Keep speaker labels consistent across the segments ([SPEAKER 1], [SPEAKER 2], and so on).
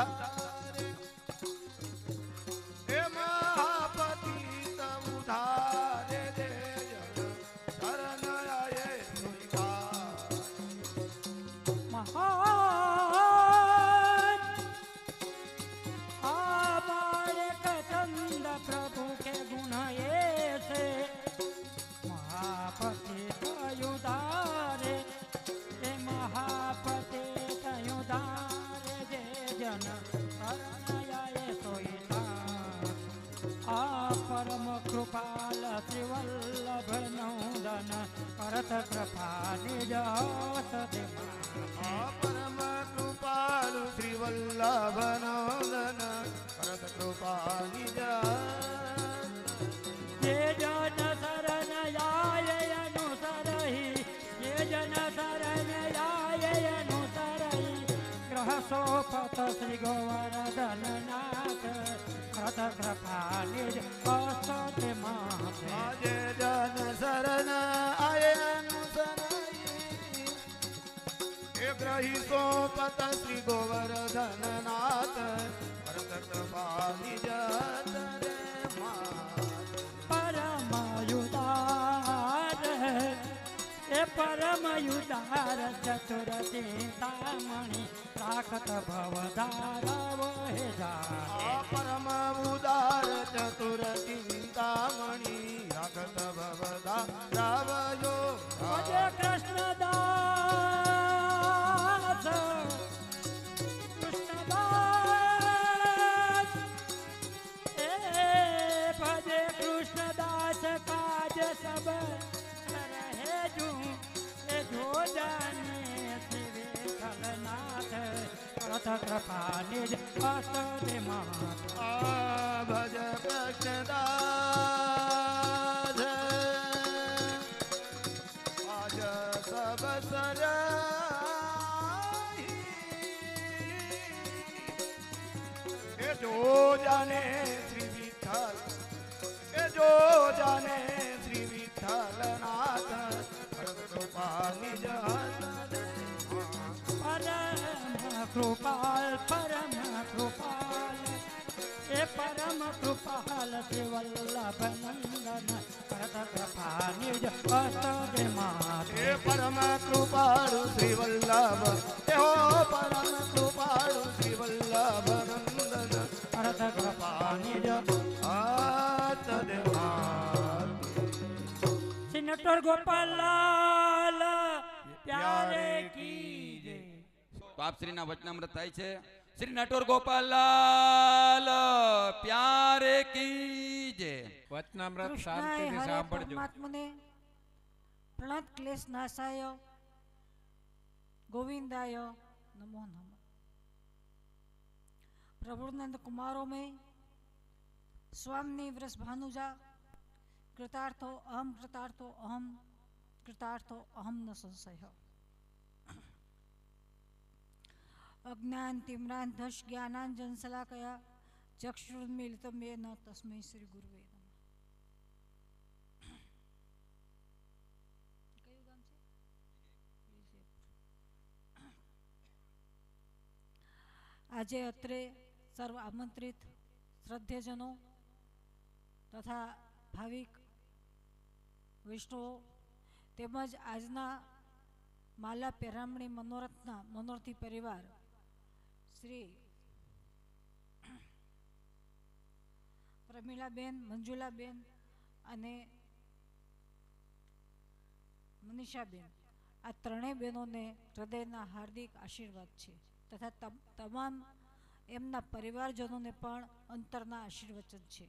[SPEAKER 1] ઉધારે હે મહાપતિત ઉધારે દે શરણ આયે
[SPEAKER 2] महान हमारे कचंद प्रभु के गुण ऐसे महापति उदारे हे महापति उदारे जे जन शरणाये सोईता आ परम कृपाल श्रीवल्लभ नंदन करत कृपा निज सदे
[SPEAKER 1] પરમ કૃપાલુ શ્રી વલ્લભ નંદન કરત કૃપા નિજ
[SPEAKER 2] જે જન શરણ આય અનુસરહી જે જન શરણ આય અનુસરહી ગ્રહ સોપત શ્રી ગોવર્ધન નાથ કરત કૃપા નિજ સદે માથે
[SPEAKER 1] આજે જન શરણ આય અનુસરાઈ એ ગ્રહી સોપત શ્રી ગોવર્ધન નાથ કરત કૃપા નિજ તરે માત
[SPEAKER 2] પરમ યુદાર એ પરમ યુદાર ચતુર ચિંતામણી રાખત ભવધારવ હે જા
[SPEAKER 1] આ પરમ ઉદાર ચતુર ચિંતામણી રાખત ભવદા રાવયો
[SPEAKER 2] ભજે કૃષ્ણદાસ કૃષ્ણદાસ એ ભજે કૃષ્ણદાસ કાજ સબ રહે જુ એ જો જાને શ્રી વિઠ્ઠલનાથ કરત કૃપા નિજ હસ્તે માથ
[SPEAKER 1] આ ભજ કૃષ્ણદાસ આજ સબ સરાહી એ જો જાને શ્રી વિઠ્ઠલ એ જો જાને શ્રી વિઠ્ઠલનાથ કરત કૃપા નિજ હસ્તે
[SPEAKER 2] પરમ કૃપાલ એ પરમ કૃપાલ શ્રી વલ્લભ નંદન કરત કૃપા નિજ હસ્તે માથે
[SPEAKER 1] હે પરમ કૃપાળુ શ્રી વલ્લભ હે હો પરમ કૃપાળુ શ્રી વલ્લભ નંદન
[SPEAKER 2] કરત કૃપા નિજ
[SPEAKER 1] હાથ દેવા
[SPEAKER 2] શ્રી નટવર ગોપાલાલ પ્યારે કી જય.
[SPEAKER 3] તો આપ શ્રીના વચનામૃત થાય છે. શ્રી નટોર ગોપાલાલ પ્યારે કી જય.
[SPEAKER 4] વચનામૃત
[SPEAKER 5] કૃષ્ણાય
[SPEAKER 4] શાંતિથી
[SPEAKER 5] હરે
[SPEAKER 4] સાંભળજો.
[SPEAKER 5] પરમાત્મને પ્રણત ક્લેશ નાશાય ગોવિંદાય નમો નમઃ. પ્રભુનંદ કુમારો में स्वामी व्रस भानुजा कृतार्थो अहम न संशय. अज्ञान तिम्रांधश ज्ञानांजन शलाकया चक्षुर्मीलितं येन तस्मै श्री गुरुवे नमः. કયું ગામ છે? આજે અત્રે સર્વ આમંત્રિત શ્રદ્ધેજનો તથા ભાવિક વૈષ્ણવો તેમજ આજના માલા પેરામણી મનોરથના મનોરથી પરિવાર શ્રી પ્રમીલાબેન, મંજુલાબેન અને મનીષાબેન, આ ત્રણેય બહેનોને હૃદયના હાર્દિક આશીર્વાદ છે તથા તમામ એમના પરિવારજનોને પણ અંતરના આશીર્વચન છે.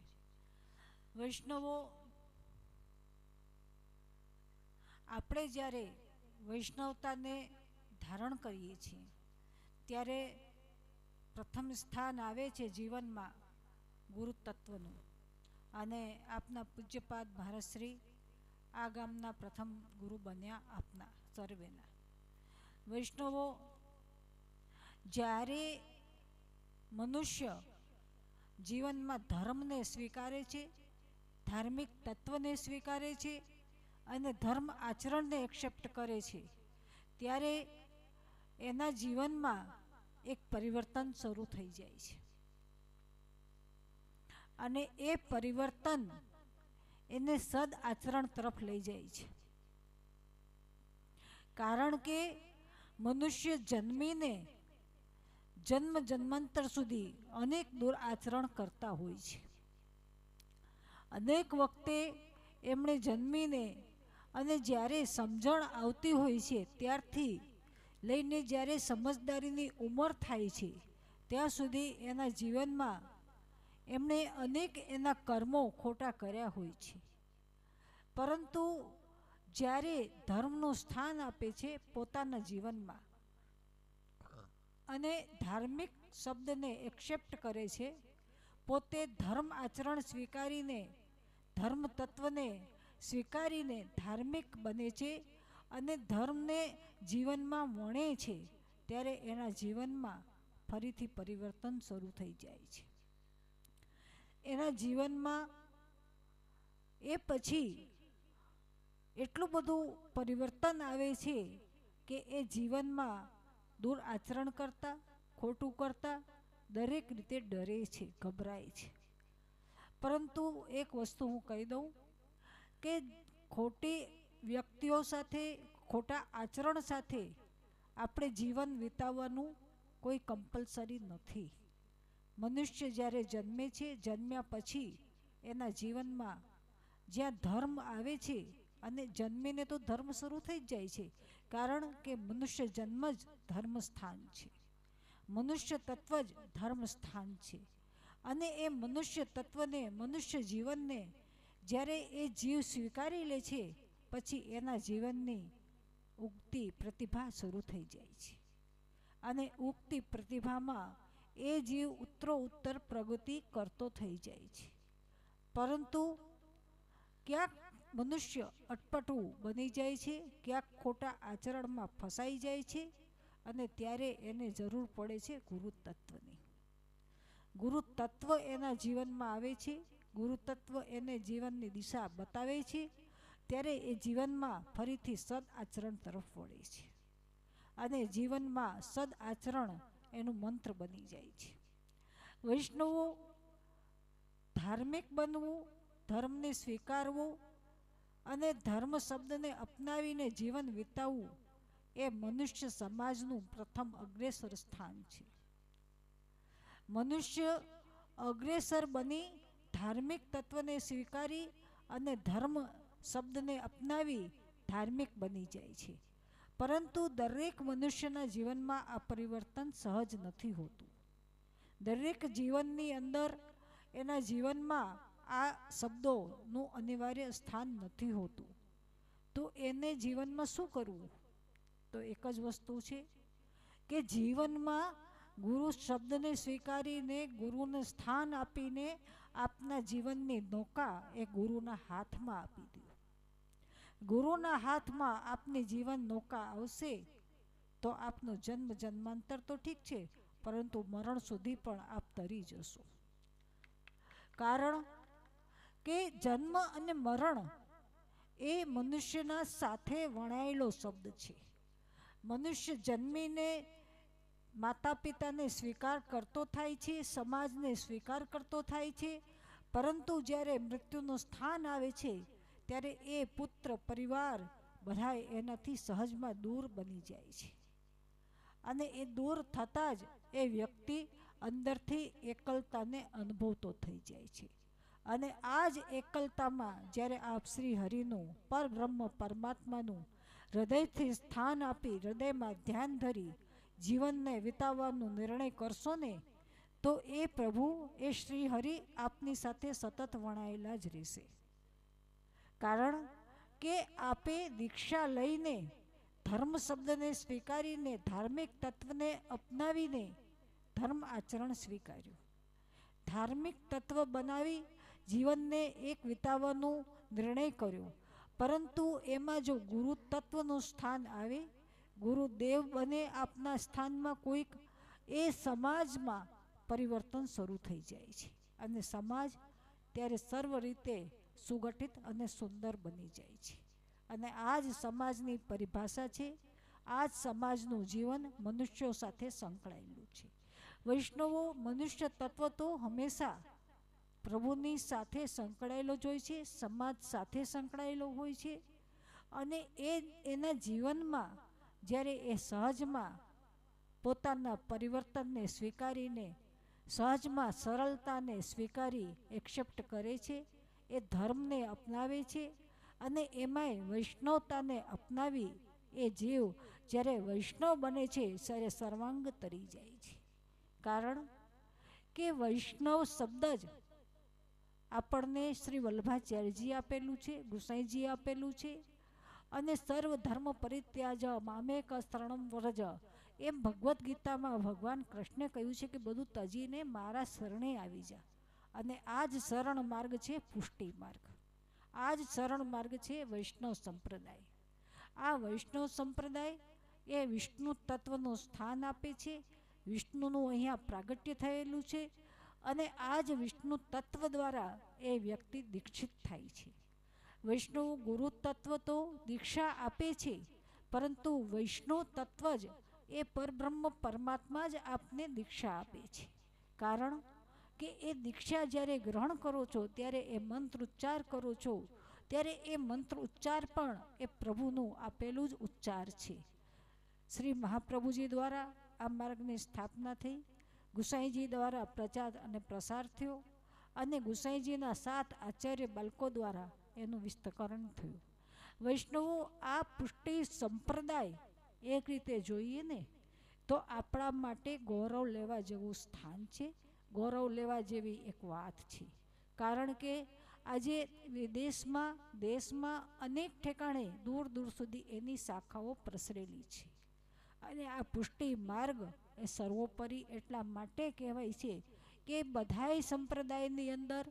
[SPEAKER 5] વૈષ્ણવો, આપણે જ્યારે વૈષ્ણવતાને ધારણ કરીએ છીએ ત્યારે પ્રથમ સ્થાન આવે છે જીવનમાં ગુરુ તત્વનું. અને આપના પૂજ્યપાદ મહારાજશ્રી આ ગામના પ્રથમ ગુરુ બન્યા આપના સર્વેના. વૈષ્ણવો, જ્યારે મનુષ્ય જીવનમાં ધર્મને સ્વીકારે છે, ધાર્મિક તત્વને સ્વીકારે છે અને ધર્મ આચરણને એક્સેપ્ટ કરે છે ત્યારે એના જીવનમાં એક પરિવર્તન શરૂ થઈ જાય છે અને એ પરિવર્તન એને સદ આચરણ તરફ લઈ જાય છે. કારણ કે મનુષ્ય જન્મીને જન્મ જન્માંતર સુધી અનેક દુરાચરણ કરતા હોય છે. અનેક વખતે એમણે જન્મીને અને જ્યારે સમજણ આવતી હોય છે ત્યારથી લઈને જ્યારે સમજદારીની ઉંમર થાય છે ત્યાં સુધી એના જીવનમાં એમણે અનેક એના કર્મો ખોટા કર્યા હોય છે. પરંતુ જ્યારે ધર્મનું સ્થાન આપે છે પોતાના જીવનમાં અને ધાર્મિક શબ્દને એક્સેપ્ટ કરે છે, પોતે ધર્મ આચરણ સ્વીકારીને ધર્મ તત્વને સ્વીકારીને ધાર્મિક બને છે અને ધર્મને જીવનમાં વણે છે, ત્યારે એના જીવનમાં ફરીથી પરિવર્તન શરૂ થઈ જાય છે. એના જીવનમાં એ પછી એટલું બધું પરિવર્તન આવે છે કે એ જીવનમાં દુરાચરણ કરતા, ખોટું કરતા દરેક રીતે ડરે છે, ગભરાય છે. પરંતુ એક વસ્તુ હું કહી દઉં કે ખોટી વ્યક્તિઓ સાથે, ખોટા આચરણ સાથે આપણે જીવન વિતાવવાનું કોઈ કમ્પલસરી નથી. મનુષ્ય જ્યારે જન્મે છે, જન્મ્યા પછી એના જીવનમાં જ્યાં ધર્મ આવે છે, અને જન્મીને તો ધર્મ શરૂ થઈ જ જાય છે, કારણ કે મનુષ્ય જન્મ જ ધર્મ સ્થાન છે, મનુષ્ય તત્વ જ ધર્મ સ્થાન છે. અને એ મનુષ્ય તત્વને, મનુષ્ય જીવનને જ્યારે એ જીવ સ્વીકારી લે છે પછી એના જીવનની ઉગતી પ્રતિભા શરૂ થઈ જાય છે. અને ઉગતી પ્રતિભામાં એ જીવ ઉત્તરોત્તર પ્રગતિ કરતો થઈ જાય છે. પરંતુ ક્યાંક મનુષ્ય અટપટું બની જાય છે, ક્યાંક ખોટા આચરણમાં ફસાઈ જાય છે, અને ત્યારે એને જરૂર પડે છે ગુરુ તત્વની. ગુરુ તત્વ એના જીવનમાં આવે છે, ગુરુ તત્વ એને જીવનની દિશા બતાવે છે, ત્યારે એ જીવનમાં ફરીથી સદ આચરણ તરફ વળે છે અને જીવનમાં સદ આચરણ એનું મંત્ર બની જાય છે. વૈષ્ણવો, ધાર્મિક બનવું, ધર્મને સ્વીકારવું અને ધર્મ શબ્દને અપનાવીને જીવન વિતાવવું એ મનુષ્ય સમાજનું પ્રથમ અગ્રેસર સ્થાન છે. મનુષ્ય અગ્રેસર બની ધાર્મિક તત્વને સ્વીકારી અને ધર્મ શબ્દને અપનાવી ધાર્મિક બની જાય છે. પરંતુ દરેક મનુષ્યના જીવનમાં આ પરિવર્તન સહજ નથી હોતું. દરેક જીવનની અંદર એના જીવનમાં આ શબ્દોનું અનિવાર્ય સ્થાન નથી હોતું. તો એને જીવનમાં શું કરવું? તો એક જ વસ્તુ છે કે જીવનમાં ગુરુ શબ્દને સ્વીકારીને, ગુરુને સ્થાન આપીને આપના જીવનની નૌકા એ ગુરુના હાથમાં આપી દો. ગુરુના હાથમાં આપની જીવન નૌકા આવશે તો આપનો જન્મ જન્માંતર તો ઠીક છે, પરંતુ મરણ સુધી પણ આપ તરી જશો. કારણ કે જન્મ અને મરણ એ મનુષ્યના સાથે વણાયેલો શબ્દ છે. મનુષ્ય જન્મીને માતા પિતાને સ્વીકાર કરતો થાય છે, સમાજને સ્વીકાર કરતો થાય છે, પરંતુ જ્યારે મૃત્યુનું સ્થાન આવે છે ત્યારે એ પુત્ર, પરિવાર બધા એનાથી સહજમાં દૂર બની જાય છે. અને એ દૂર થતાં જ એ વ્યક્તિ અંદરથી એકલતાને અનુભવતો થઈ જાય છે. અને આ જ એકલતામાં જ્યારે આપ શ્રી હરિનું, પરબ્રહ્મ પરમાત્માનું હૃદયથી સ્થાન આપી, હૃદયમાં ધ્યાન ધરી જીવનને વિતાવવાનો નિર્ણય કરશો ને, તો એ પ્રભુ, એ શ્રી હરિ આપની સાથે સતત વણાયેલા જ રહેશે. કારણ કે આપે દીક્ષા લઈને, ધર્મ શબ્દને સ્વીકારીને, ધાર્મિક તત્વને અપનાવીને ધર્મ આચરણ સ્વીકાર્યું, ધાર્મિક તત્વ બનાવી જીવનને એક વિતાવવાનો નિર્ણય કર્યો. પરંતુ એમાં જો ગુરુ તત્વનું સ્થાન આવે, ગુરુદેવ બને આપના સ્થાનમાં કોઈક, એ સમાજમાં પરિવર્તન શરૂ થઈ જાય છે અને સમાજ ત્યારે સર્વ રીતે સુગઠિત અને સુંદર બની જાય છે. અને આ જ સમાજની પરિભાષા છે, આ જ સમાજનું જીવન મનુષ્યો સાથે સંકળાયેલું છે. વૈષ્ણવો મનુષ્ય તત્વ તો હંમેશા પ્રભુની સાથે સંકળાયેલો જ હોય છે, સમાજ સાથે સંકળાયેલો હોય છે. અને એના જીવનમાં જ્યારે એ સહજમાં પોતાના પરિવર્તનને સ્વીકારીને સહજમાં સરળતાને સ્વીકારી એક્સેપ્ટ કરે છે, એ ધર્મને અપનાવે છે અને એમાંય વૈષ્ણવતાને અપનાવી એ જીવ જ્યારે વૈષ્ણવ બને છે ત્યારે સર્વાંગ તરી જાય છે. કારણ કે વૈષ્ણવ શબ્દ જ આપણને શ્રી વલ્લભાચાર્યજી આપેલું છે, ગુસાઈજી આપેલું છે. અને સર્વ ધર્મ પરિત્યાજ મામેક શરણમ વ્રજ, એમ ભગવદ્ ગીતામાં ભગવાન કૃષ્ણે કહ્યું છે કે બધું તજીને મારા શરણે આવી જા. અને આ જ શરણ માર્ગ છે પુષ્ટિ માર્ગ, આ જ શરણ માર્ગ છે વૈષ્ણવ સંપ્રદાય. આ વૈષ્ણવ સંપ્રદાય એ વિષ્ણુ તત્વનું સ્થાન આપે છે, વિષ્ણુનું અહીંયા પ્રાગટ્ય થયેલું છે અને આ જ વિષ્ણુ તત્વ દ્વારા એ વ્યક્તિ દીક્ષિત થાય છે. વૈષ્ણવ ગુરુ તત્વ તો દીક્ષા આપે છે, પરંતુ વૈષ્ણવ તત્વ જ એ પરબ્રહ્મ પરમાત્મા જ આપને દીક્ષા આપે છે. કારણ કે એ દીક્ષા જ્યારે ગ્રહણ કરો છો ત્યારે એ મંત્ર ઉચ્ચાર કરો છો ત્યારે એ મંત્ર ઉચ્ચાર પણ એ પ્રભુનું આપેલું જ ઉચ્ચાર છે. શ્રી મહાપ્રભુજી દ્વારા આ માર્ગની સ્થાપના થઈ, ગુસાઈજી દ્વારા પ્રચાર અને પ્રસાર થયો અને ગુસાઈજીના 7 આચાર્ય બાળકો દ્વારા એનું વિસ્તકરણ થયું. વૈષ્ણવો આ પુષ્ટિ સંપ્રદાય એક રીતે જોઈએ ને તો આપણા માટે ગૌરવ લેવા જેવું સ્થાન છે, ગૌરવ લેવા જેવી એક વાત છે. કારણ કે આજે વિદેશમાં દેશમાં અનેક ઠેકાણે દૂર દૂર સુધી એની શાખાઓ પ્રસરેલી છે. અને આ પુષ્ટિ માર્ગ એ સર્વોપરી એટલા માટે કહેવાય છે કે બધાય સંપ્રદાયની અંદર,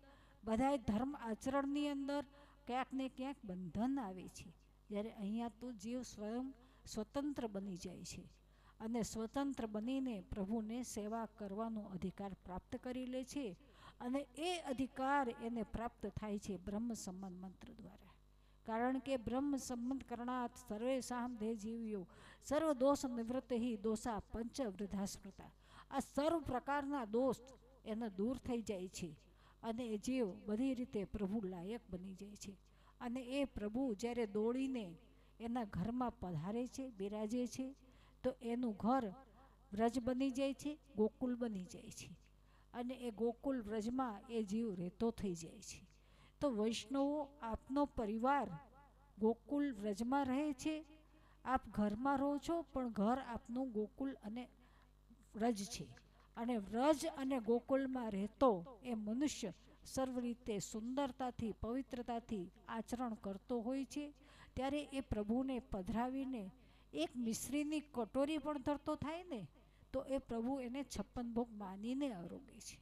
[SPEAKER 5] બધાય ધર્મ આચરણની અંદર ક્યાંક ને ક્યાંક બંધન આવે છે. જ્યારે અહીંયા તો જીવ સ્વયં સ્વતંત્ર બની જાય છે અને સ્વતંત્ર બનીને પ્રભુને સેવા કરવાનો અધિકાર પ્રાપ્ત કરી લે છે. અને એ અધિકાર એને પ્રાપ્ત થાય છે બ્રહ્મ સંબંધ મંત્ર દ્વારા. કારણ કે બ્રહ્મ સંબંધ કરણાત સર્વેશામ દેહ જીવ્યો સર્વ દોષ નિવૃત્ત હિ દોષા પંચ વૃદ્ધા સ્મૃતા. આ સર્વ પ્રકારના દોષ એને દૂર થઈ જાય છે અને એ જીવ બધી રીતે પ્રભુ લાયક બની જાય છે. અને એ પ્રભુ જ્યારે દોડીને એના ઘરમાં પધારે છે, બિરાજે છે, તો એનું ઘર વ્રજ બની જાય છે, ગોકુલ બની જાય છે અને એ ગોકુલ વ્રજમાં એ જીવ રહેતો થઈ જાય છે. તો વૈષ્ણવો આપનો પરિવાર ગોકુલ વ્રજમાં રહે છે, આપ ઘરમાં રહો છો પણ ઘર આપનું ગોકુલ અને વ્રજ છે. અને વ્રજ અને ગોકુલમાં રહેતો એ મનુષ્ય સર્વ રીતે સુંદરતાથી પવિત્રતાથી આચરણ કરતો હોય છે. ત્યારે એ પ્રભુને પધરાવીને એક મિશ્રીની કટોરી પણ ધરતો થાય ને તો એ પ્રભુ એને 56 ભોગ માનીને આરોગે છે.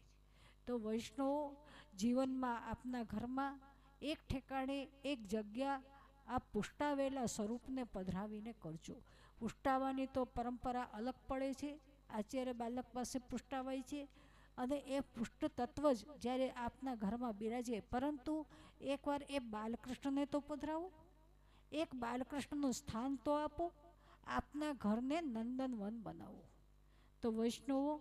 [SPEAKER 5] તો વૈષ્ણવો જીવનમાં આપના ઘરમાં એક ઠેકાણે એક જગ્યા આ પુષ્ટાવેલા સ્વરૂપને પધરાવીને કરજો. પુષ્ટાવાની તો પરંપરા અલગ પડે છે, આચાર્ય બાલક પાસે પુષ્ટાવાય છે અને એ પુષ્ટ તત્વ જ જ્યારે આપના ઘરમાં બિરાજે. પરંતુ એકવાર એ બાલકૃષ્ણને તો પધરાવો, એક બાલકૃષ્ણનું સ્થાન તો આપો, આપના ઘરને નંદનવન બનાવો. તો વૈષ્ણવો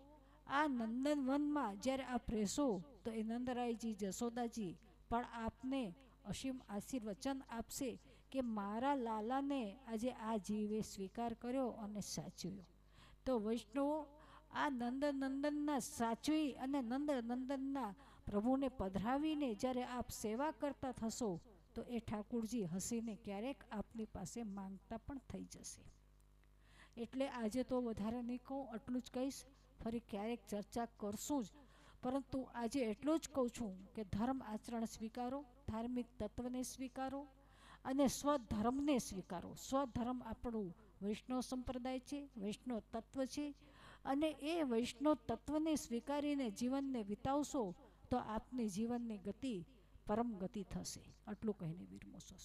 [SPEAKER 5] આ નંદનવનમાં જ્યારે આપ રહેશો તો એ નંદરાયજી જશોદાજી પણ આપને અસીમ આશીર્વચન આપશે કે મારા લાલાને આજે આ જીવે સ્વીકાર કર્યો અને સાચવ્યો. તો વૈષ્ણવો આ નંદનંદનના સાચવી અને નંદનંદનના પ્રભુને પધરાવીને જ્યારે આપ સેવા કરતા થશો તો એ ઠાકુરજી હસીને ક્યારેક આપની પાસે માંગતા પણ થઈ જશે. એટલે આજે તો વધારે નહીં કહું, આટલું જ કહીશ. ફરી ક્યારેક ચર્ચા કરશું જ, પરંતુ આજે એટલું જ કહું છું કે ધર્મ આચરણ સ્વીકારો, ધાર્મિક તત્વને સ્વીકારો અને સ્વધર્મને સ્વીકારો. સ્વધર્મ આપણું વૈષ્ણવ સંપ્રદાય છે, વૈષ્ણવ તત્વ છે અને એ વૈષ્ણવ તત્વને સ્વીકારીને જીવનને વિતાવશો તો આપની જીવનની ગતિ પરમ ગતિ થશે. આટલું કહીને વિરમો છું.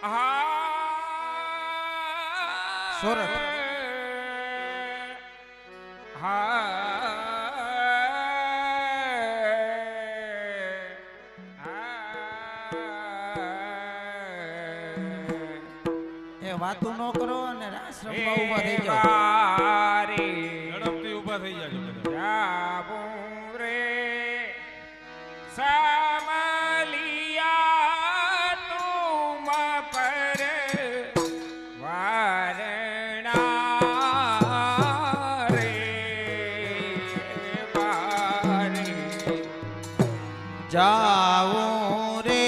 [SPEAKER 4] હા
[SPEAKER 1] સોરઠ. એ વાતું ન કરો અને રાસ રમવા ઊભા થઈ જાઓ.
[SPEAKER 4] ઝડપથી ઊભા થઈ જાજો બધા.
[SPEAKER 1] જાઓ રે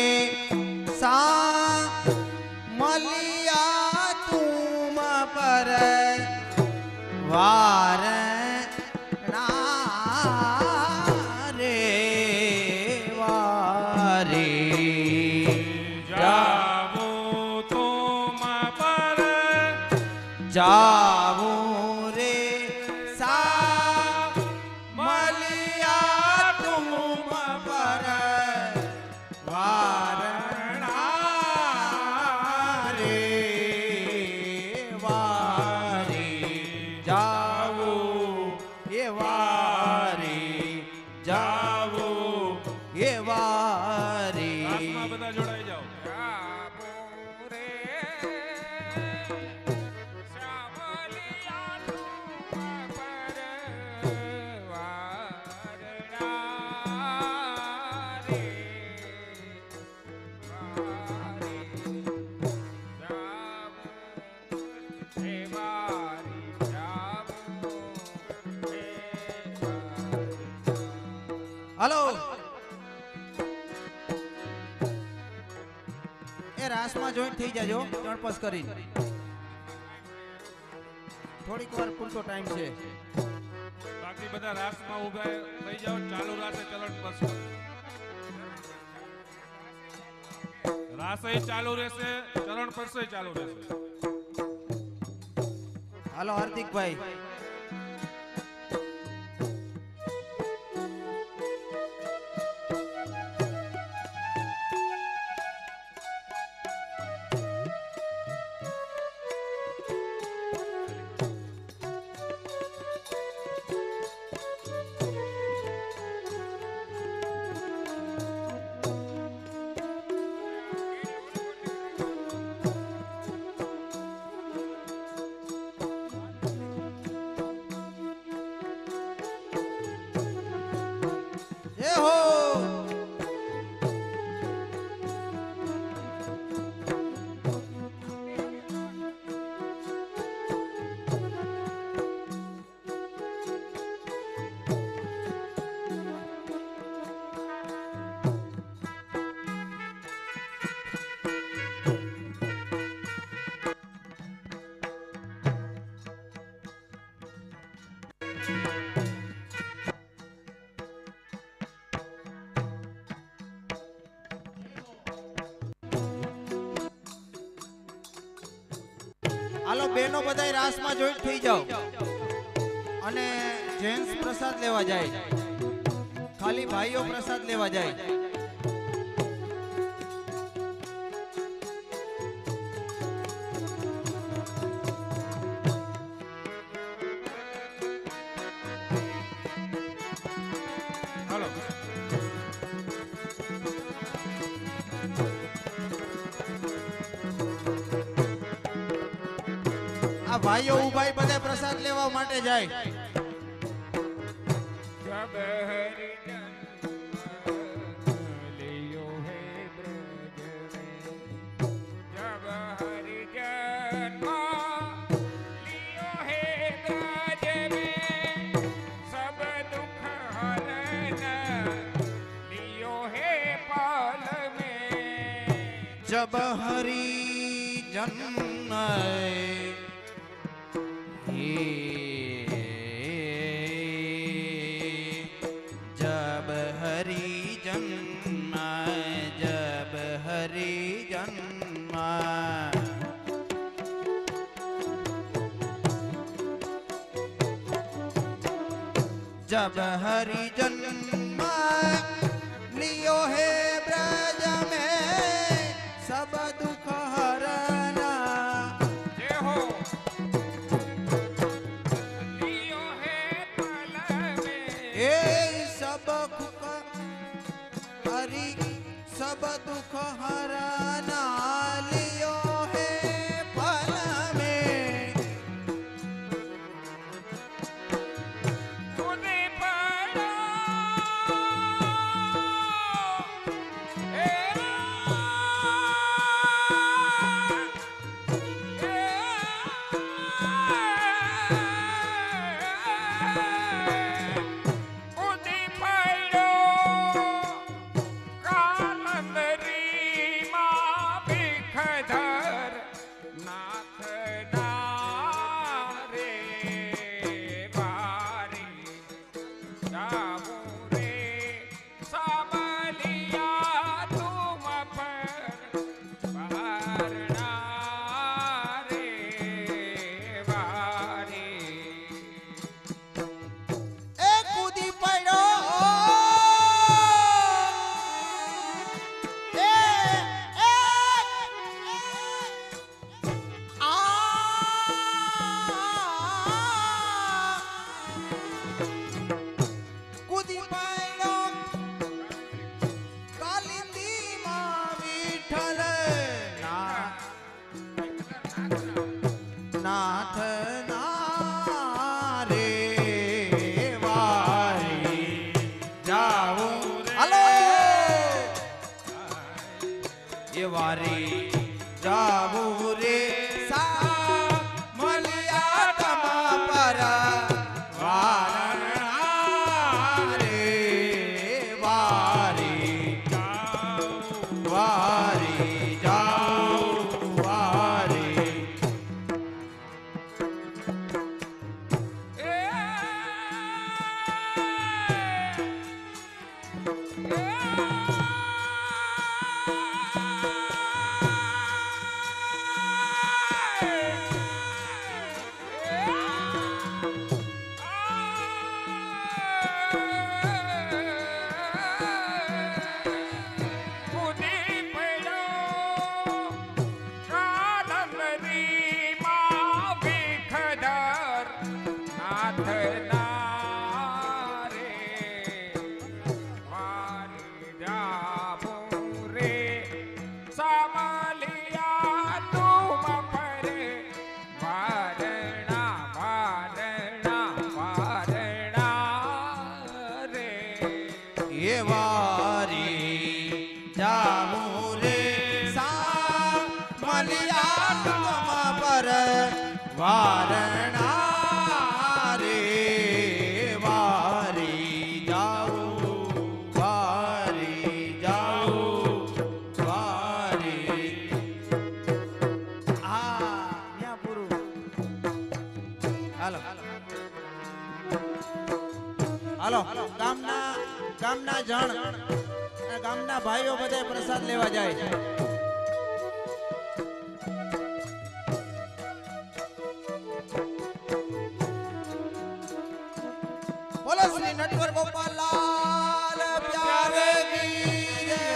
[SPEAKER 1] સા મલિયા તુમ પર વારણા રે વારે.
[SPEAKER 4] જાવો તુમ પર
[SPEAKER 1] જાઓ રે સા મલિયા તુમ પર વારણા રે વારે. જાઓ એ વારે જાઓ એ વારે.
[SPEAKER 4] રાસમાં બધા જોડાઈ જાઓ.
[SPEAKER 1] હલો એ રાસમાં જોઈન્ટ થઈ જાજો ચણપસ કરીને. થોડીક વાર પૂરતો ટાઈમ છે.
[SPEAKER 4] બાકી બધા રાસમાં ઊભા થઈ જાઓ. ચાલુ રાસે ચલણ બસ. રાસે ચાલુ રહેશે, ચલણ પરસે ચાલુ રહેશે.
[SPEAKER 1] હાલો હાર્દિકભાઈ. એ હો હાલો બેનો બધાય રાસમાં જોઈન્ટ થઈ જાઓ અને જેન્ટ્સ પ્રસાદ લેવા જાય. ખાલી ભાઈઓ પ્રસાદ લેવા જાય.
[SPEAKER 4] હાલો.
[SPEAKER 1] આ ભાઈઓ ઉભાઈ બધા પ્રસાદ લેવા માટે જાય. जब हरि जन जब हरि जन्म जब हरि जन्म जब हरि जन्म लियो है ब्रज में सब दुख हरना.
[SPEAKER 4] जय हो.
[SPEAKER 1] सब दुख हराना लियो है फल में
[SPEAKER 2] કૂદી પડો એ કૂદી પડો કાલંદરીમાં ભીખધર નાથ ના રે વારી જાવું રે સાબલિયા તુમ પર વારણા રે વારી
[SPEAKER 1] એ કૂદી પડ્યો એ કૂદી પડ્યો કાલિંદીમાં વિઠ્ઠલ નાથ ના રે વારી જાવું હાલો એ વારી જાવું રે સા મલિયા તમા પર વારણા રે વારી વારી જાઉં વારી
[SPEAKER 2] કૂદી પડ્યો કાલંદરીમાં ભીખધર નાથ ના રે વારી જાવું રે સાબલિયા તુમ પર વારણા વારણા વારણા રે
[SPEAKER 1] એ વારી જાવું રે સા મલિયા તમા પર વારણા રે વારી જાઉં વારી જાઉં વારી ન્યા પૂરું હાલો હાલો ગામના જણ અને ગામના ભાઈઓ બધા પ્રસાદ લેવા જાય બોલો શ્રી નટવર ગોપાલ લાલ પ્યારે કી જય.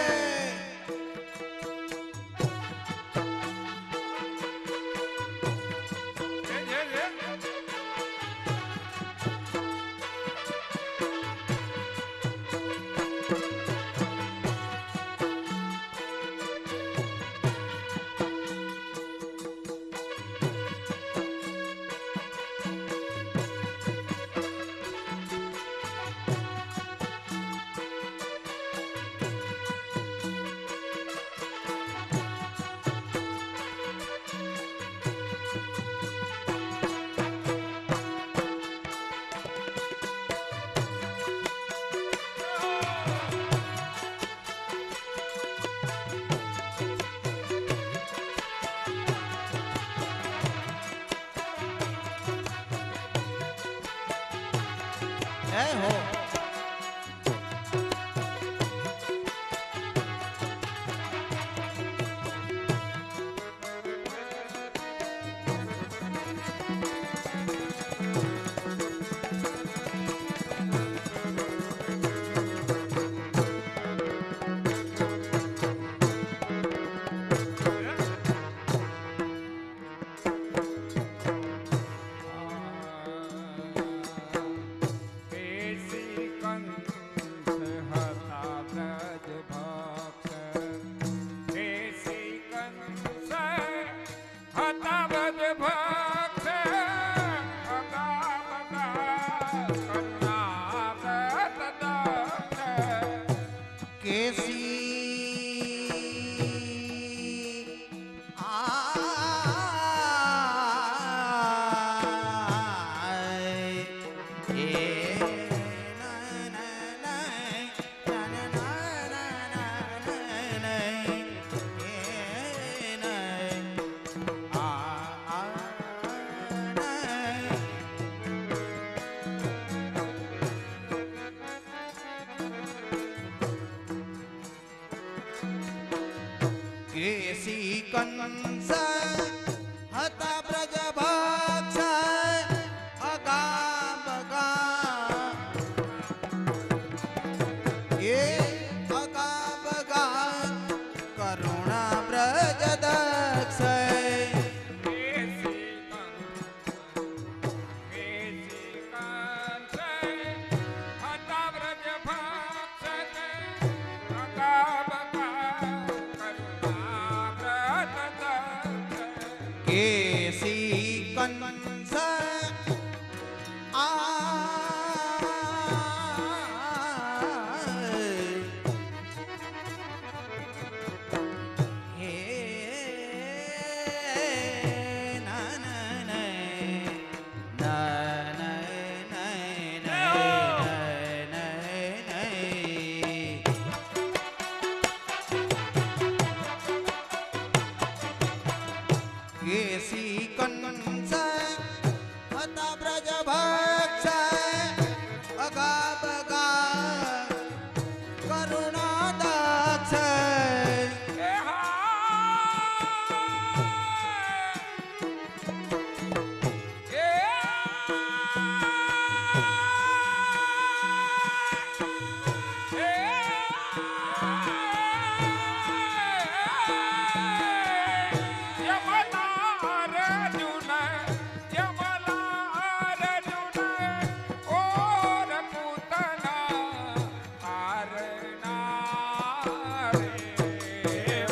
[SPEAKER 1] હે હો
[SPEAKER 2] બેસી
[SPEAKER 1] કંસ હતા બ્રજ ભક્ષ અગા બગા એ અગા બગા કરુણા બ્રજ દક્ષ કેસી કંસ હે ના ના કેસી કંસ હતા બ્રજ ભક્ષ અગા બગા કરુણા દક્ષ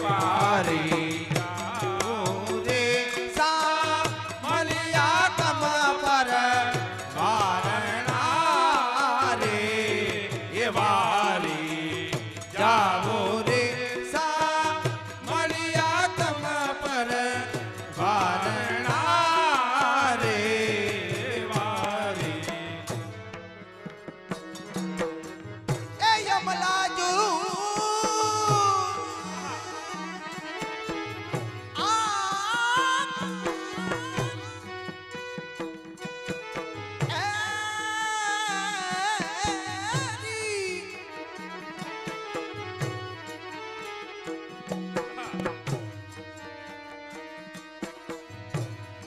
[SPEAKER 1] વારી રે સા મલિયા તમ પર વારણા રે એ વારી જાવો રે સા મલિયા તમ પર વારણા રે વારી એ યમલાજુ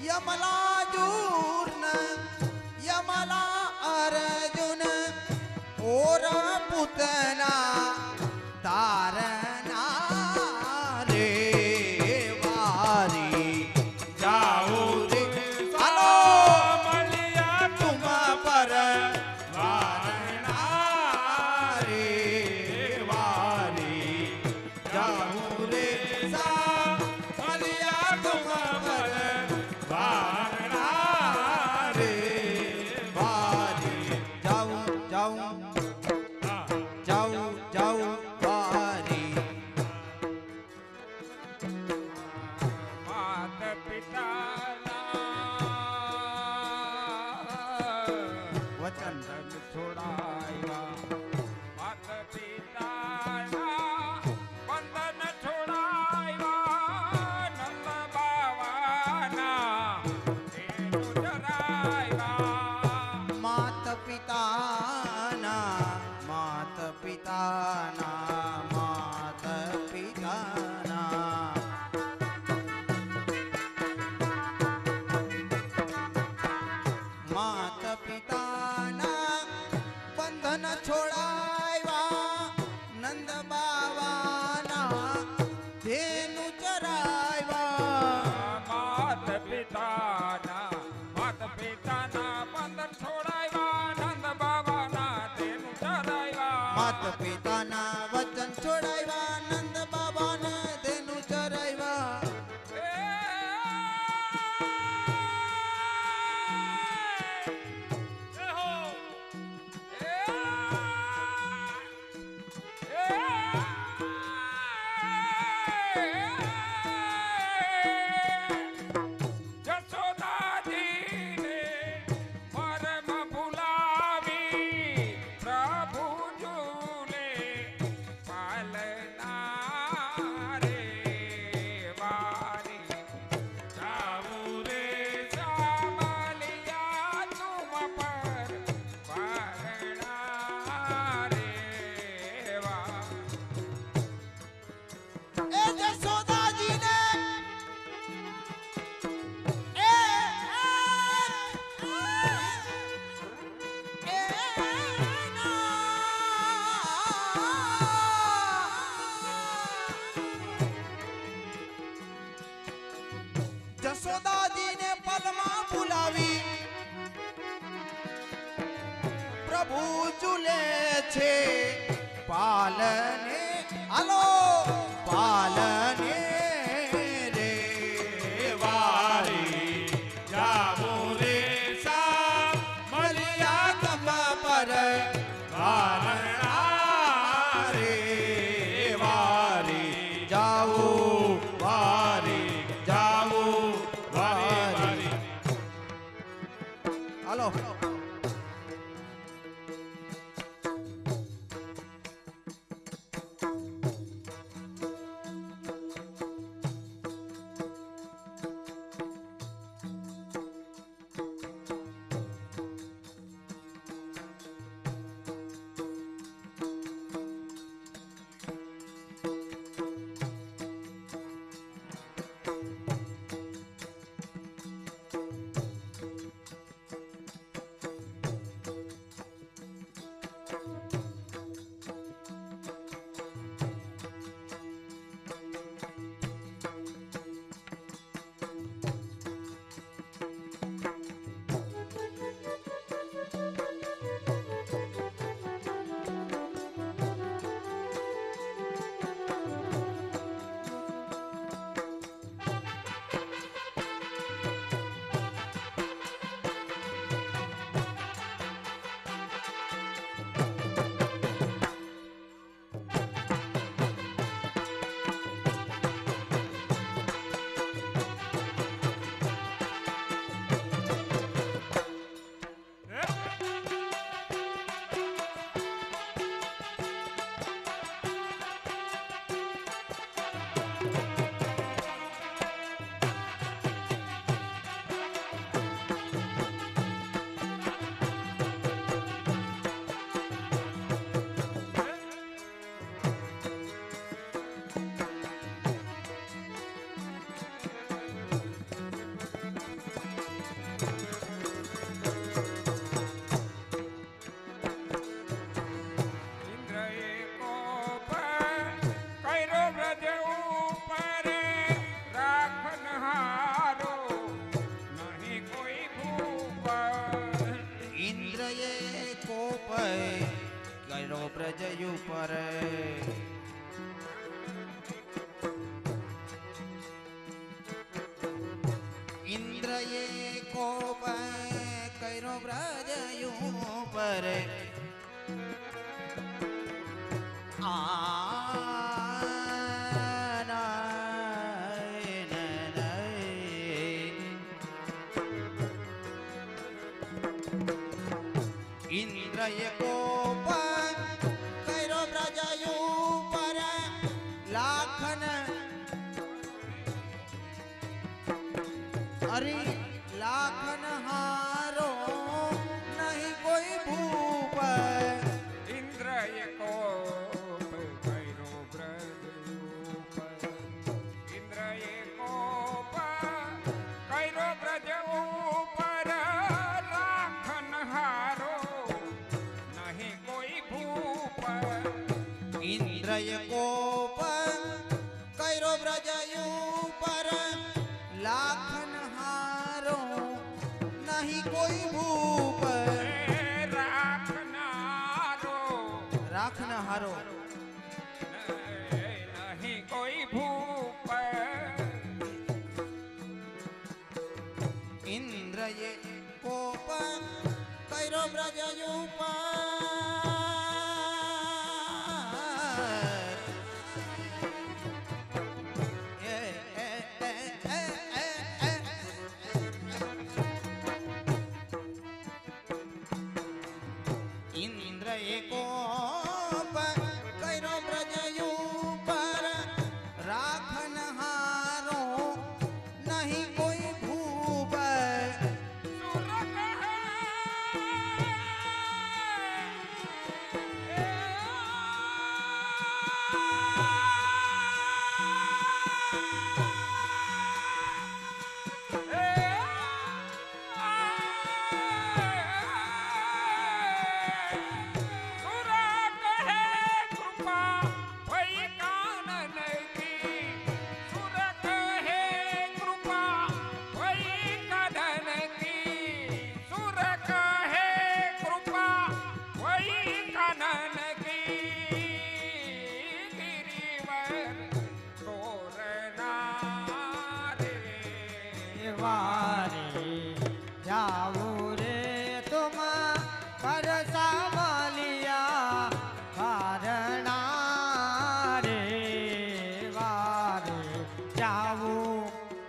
[SPEAKER 1] યમલા જૂર્ન યમલા અર્જુન ઓર પૂતના તારના રે વારી જાઓ રે હાલો મલિયા તુમ પર વારણા રે વારી જાઓ રે સા મલિયા તુમ પર વારણા રે વારી જાઉં જાઉં જાઉં જાઉં વારી
[SPEAKER 2] માત પિતાના
[SPEAKER 1] વચન
[SPEAKER 2] છોડાયા માત પિતાના બંધન છોડાયા નંદ બાવાના તેનું જરાયા
[SPEAKER 1] માત પિતાના માત પિતાના માત પિતાના માત પિતાના બંધન છોડાવ્યા નંદ બાવાના ધેનુ ચરાવ્યા
[SPEAKER 2] માત પિતાના બંધન છોડાયા નંદ બાવાના તેનું જરાયા
[SPEAKER 1] માત પિતાના વચન છોડાવ્યા નંદ બાબાને ધેનુ ચરાવ્યા
[SPEAKER 2] જશોદાજીને પરમ ભુલાવી પ્રભુ જુલે
[SPEAKER 1] યશોદાજીને પલમાં બોલાવી પ્રભુ ઝૂલે છે પાલને હાલો પાલને રે વારી જામો રે સા મળ્યા તમ પર વારણા રે વારી જાઓ વારી જાઓ વારી હાલો પ્રજયું પર ઇન્દ્રએ કોપ કર્યો પ્રજયું પર ઇન્દ્રએ કોપ કર્યો પ્રજયું પર લાખન અરે લાખન હારો નહીં કોઈ ભૂપ
[SPEAKER 2] ઇન્દ્રએ કોપ કર્યો બ્રજ ઉપર ઇન્દ્રએ કોપ કર્યો બ્રજ ઉપર રાખન હારો નહીં કોઈ ભૂપ
[SPEAKER 1] ઇન્દ્રએ કોપ કર્યો પ્રજયું પર લાખન હારો નહીં કોઈ ભૂપ
[SPEAKER 2] રાખનારો
[SPEAKER 1] રાખનહારો
[SPEAKER 2] નહીં કોઈ ભૂપ
[SPEAKER 1] ઇન્દ્રએ કોપ કર્યો પ્રજયું પર ઇન્દ્રએ કોપ કર્યો પ્રજયું પર રાખનહારો નહીં કોઈ ભૂપ
[SPEAKER 2] સુર કહે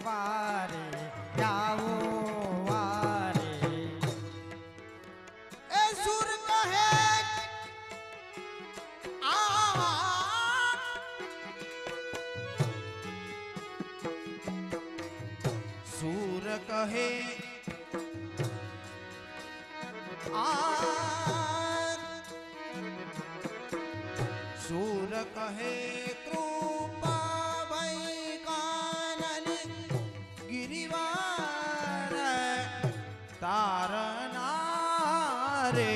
[SPEAKER 1] વારે જાવું વારે એ સુર કહે આ સુર કહે સુર કહે કૃપા ભઈ કાનન ગિરિવાર તારના રે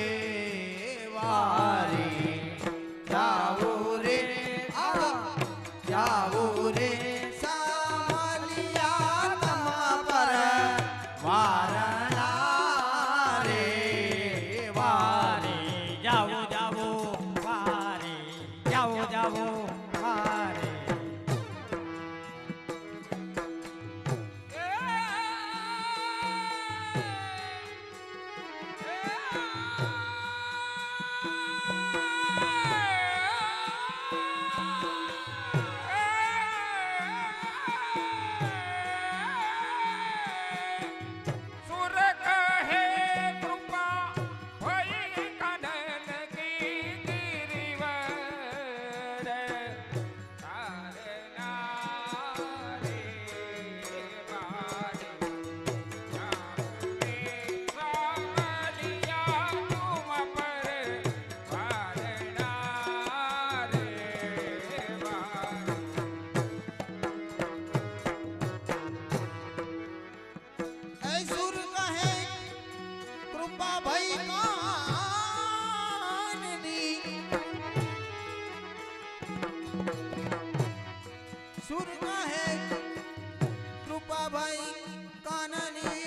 [SPEAKER 1] વારે જાવું રે જાવું રે સામલિયા તમા પર વારણા રે વારે જાવું જાવું વારે જાવું જાવું વારે
[SPEAKER 2] સુર કહે કૃપા ભઈ કાનન ગિરિવર તારના રે વારે સામલિયા તુમ પર વારણા રે વારે
[SPEAKER 1] એ સુર કહે કૃપા ભઈ કાનની સુર કહે કૃપા ભઈ કાનની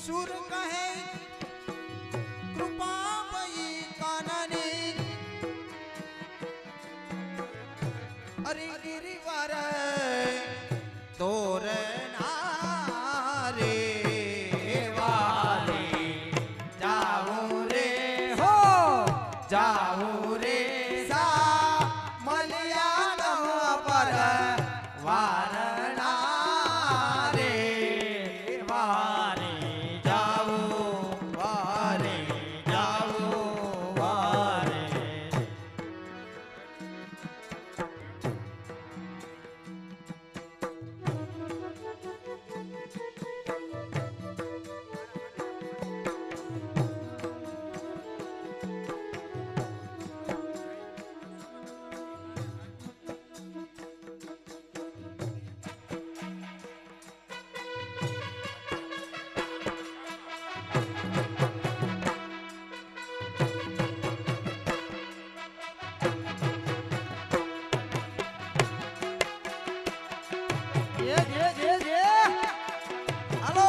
[SPEAKER 1] સુર કહે કૃપા ભઈ કાનની અરે ગિરિવાર તોર રે વારે જાવું રે હો જાવું રે સા મલયાલમ પર વારણા રે વારે જાવું વારે જાવું વારે હાલો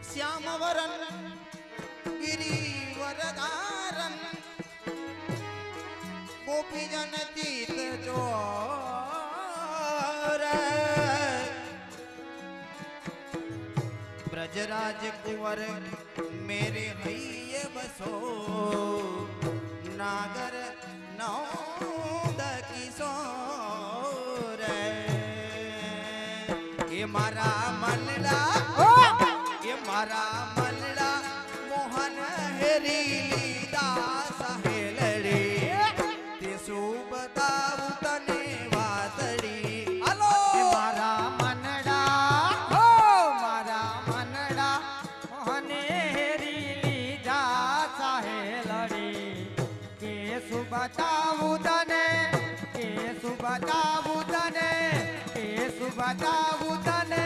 [SPEAKER 1] શ્યામવરન ગિરિવરધારન ગોપીજન ચિત ચોર ब्रजराज कुंवर मेरे हैये બસો નાગર નૌદ કિશોર એ મારા મનડા એ મારા મનડા મોહન હેરી લીધા સહેલડી તે શું બતાવું તને વાતડી હાલો
[SPEAKER 6] મારા મનડા હો મારા મનડા મોહને હેરી લીધા સાહેલડી કે શું બતાવું તને કે શું બતાવું તને કે શું બતાવું તને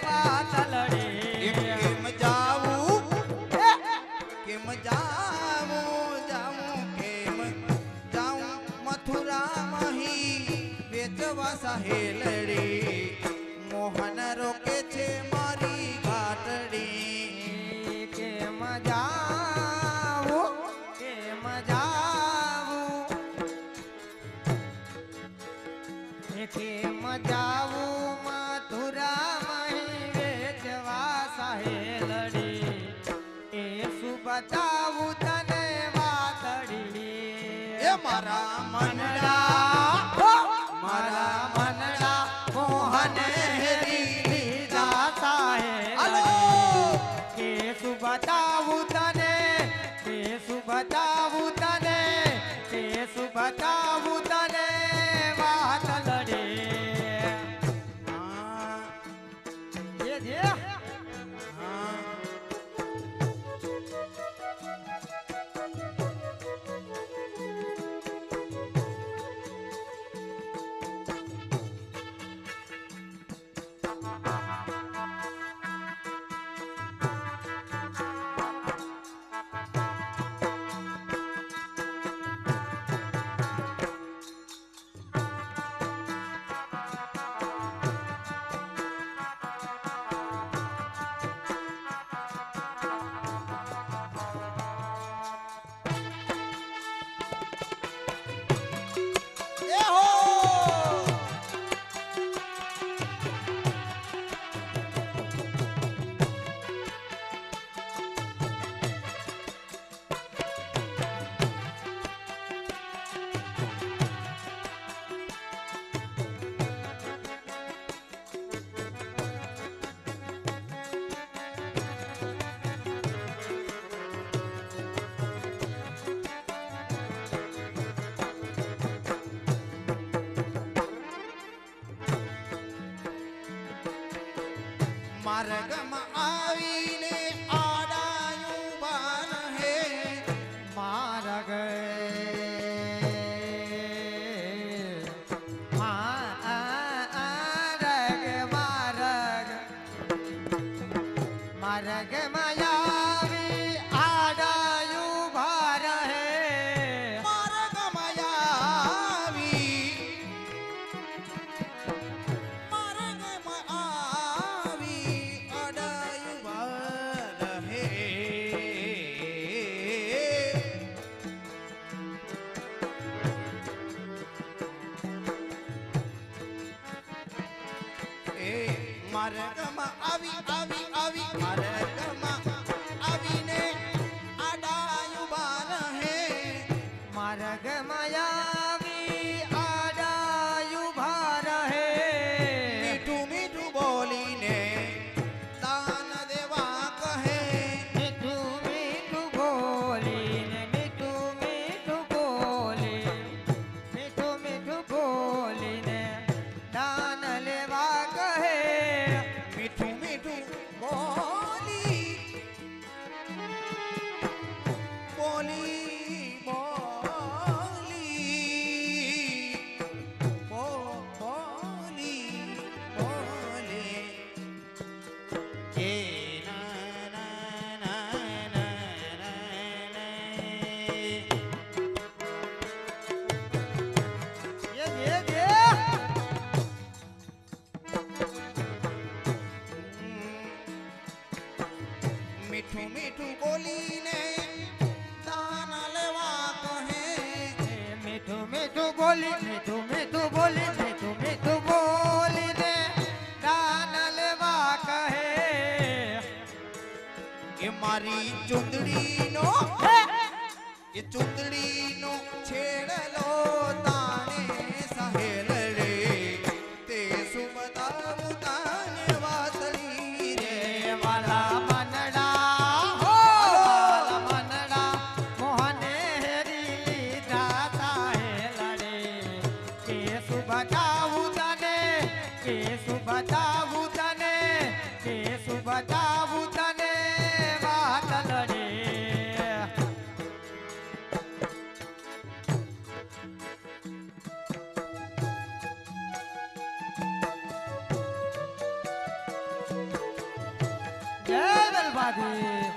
[SPEAKER 6] વાતલડી
[SPEAKER 1] કેમ જાવું કેમ જાવું જાવું કેમ જાવું મથુરા મહી વેચવા સહેલડી મોહન રોકે છે મારી ઘાટડી
[SPEAKER 6] કે મજાવું કે મજાવું કે મજાવું મથુરા મહી વેચવા સહેલડી એ શું બતાવું તને વાતડી
[SPEAKER 1] એ મારા મનડા
[SPEAKER 6] મારા મનડા મોહન હેરી લીધા સાહેલડી કે શું બતાવું તને કે શું બતાવું તને કે શું બતાવું તને વાતલડી
[SPEAKER 1] હા,
[SPEAKER 6] જે
[SPEAKER 1] હા. એ હો માર્ગમાં આવીને આડાયું બાર હે
[SPEAKER 6] માર્ગ માર્ગ માયાવી આડાયું ભાર હે
[SPEAKER 1] માર્ગમાં આવી માર્ગમાં આવી આડાયું બાર હે એ માર્ગમાં આવી માર્ગમાં આવીને આડાયું બાર હે
[SPEAKER 6] માર્ગ માયાવી આડાયું ભાર હે
[SPEAKER 1] મીઠું મીઠું બોલીને દાન દેવા કહે
[SPEAKER 6] મીઠું મીઠું બોલીને મીઠું મીઠું બોલી મીઠું મીઠું બોલીને દાન લેવા કહે
[SPEAKER 1] મીઠું મીઠું બોલી બોલી બોલી બોલે એ ના ના ના ના મીઠું મીઠું બોલીને દાન લેવા કહે
[SPEAKER 6] મીઠું મીઠું બોલી મીઠું મીઠું બોલી મીઠું મીઠું બોલીને દાન લેવા કહે
[SPEAKER 1] એ મારી ચુંદડીનો નો એ ચૂંદડીનો છેડલો તાણે સહેલ રે તે સુબતાવું તાને વાતળી રે
[SPEAKER 6] વાલા મનડા હો વાલા મનડા મોહને હેરી લીધા સાહેલડે કે સુબતાવું તને કે સુબતાવું તને કે સુબતાવું તને વાતલડે જય દલબાદી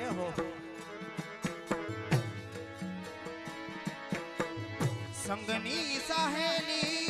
[SPEAKER 1] એ હો સંગની સહેલી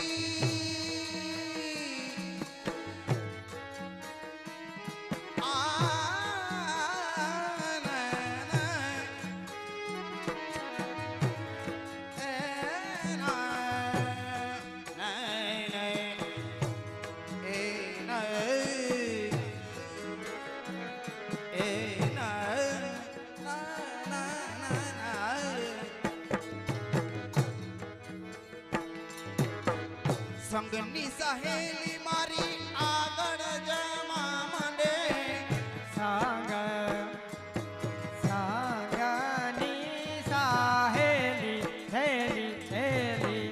[SPEAKER 1] સંગની સહેલી મારી આગળ જવા માંડે
[SPEAKER 6] સાંગ સાંગની સાહેલી હેલી હેલી